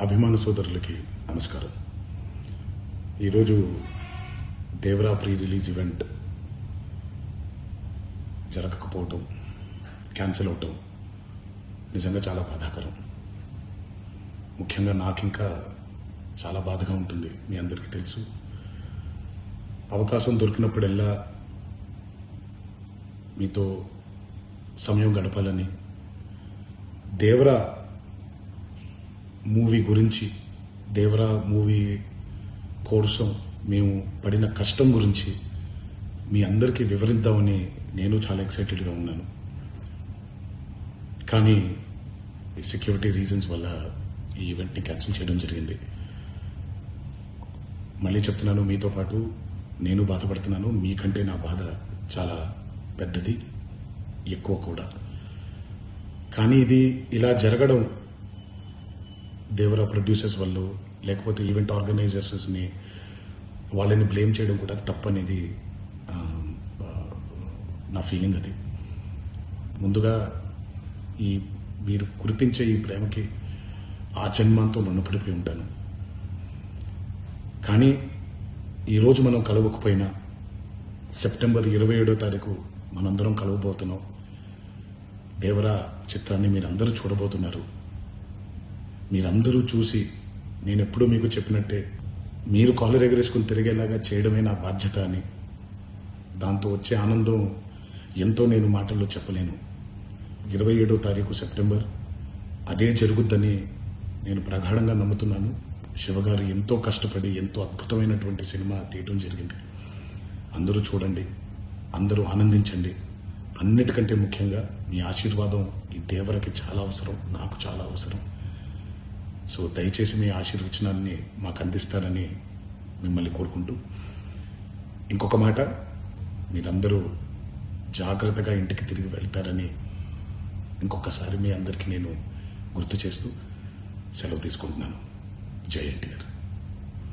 అభిమాన సోదరులకి నమస్కారం. ఈరోజు దేవరా ప్రీ రిలీజ్ ఈవెంట్ జరగకపోవటం, క్యాన్సిల్ అవటం నిజంగా చాలా బాధాకరం. ముఖ్యంగా నాకు ఇంకా చాలా బాధగా ఉంటుంది. మీ అందరికీ తెలుసు, అవకాశం దొరికినప్పుడల్లా మీతో సమయం గడపాలని, దేవరా మూవీ గురించి, దేవరా మూవీ కోసం మేము పడిన కష్టం గురించి మీ అందరికీ వివరిద్దామని నేను చాలా ఎక్సైటెడ్గా ఉన్నాను. కానీ సెక్యూరిటీ రీజన్స్ వల్ల ఈ ఈవెంట్ని క్యాన్సిల్ చేయడం జరిగింది. మళ్ళీ చెప్తున్నాను, మీతో పాటు నేను బాధపడుతున్నాను. మీకంటే నా బాధ చాలా పెద్దది, ఎక్కువ కూడా. కానీ ఇది ఇలా జరగడం దేవరా ప్రొడ్యూసర్స్ వల్ల, లేకపోతే ఈవెంట్ ఆర్గనైజర్స్ని వాళ్ళని బ్లేమ్ చేయడం కూడా తప్పనేది నా ఫీలింగ్. అది ముందుగా మీరు కురిపించే ఈ ప్రేమకి ఆ జన్మంతో రుణపడిపోయి ఉంటాను. కానీ ఈరోజు మనం కలవకపోయినా సెప్టెంబర్ 27వ తారీఖు మనందరం కలవబోతున్నాం. దేవరా చిత్రాన్ని మీరందరూ చూడబోతున్నారు. మీరందరూ చూసి, నేను ఎప్పుడూ మీకు చెప్పినట్టే, మీరు కాలర్ ఎగరేసుకుని తిరిగేలాగా చేయడమే నా బాధ్యత అని, దాంతో వచ్చే ఆనందం ఎంతో నేను మాటల్లో చెప్పలేను. 27వ తారీఖు సెప్టెంబర్ అదే జరుగుద్దని నేను ప్రగాఢంగా నమ్ముతున్నాను. శివగారు ఎంతో కష్టపడి ఎంతో అద్భుతమైనటువంటి సినిమా తీయడం జరిగింది. అందరూ చూడండి, అందరూ ఆనందించండి. అన్నిటికంటే ముఖ్యంగా మీ ఆశీర్వాదం ఈ దేవరకి చాలా అవసరం, నాకు చాలా అవసరం. సో దయచేసి మీ ఆశీర్వచనాన్ని మాకు అందిస్తారని మిమ్మల్ని కోరుకుంటూ, ఇంకొక మాట, మీరందరూ జాగ్రత్తగా ఇంటికి తిరిగి వెళ్తారని ఇంకొకసారి మీ అందరికీ నేను గుర్తు చేస్తూ సెలవు తీసుకుంటున్నాను. జై ఎన్టీఆర్.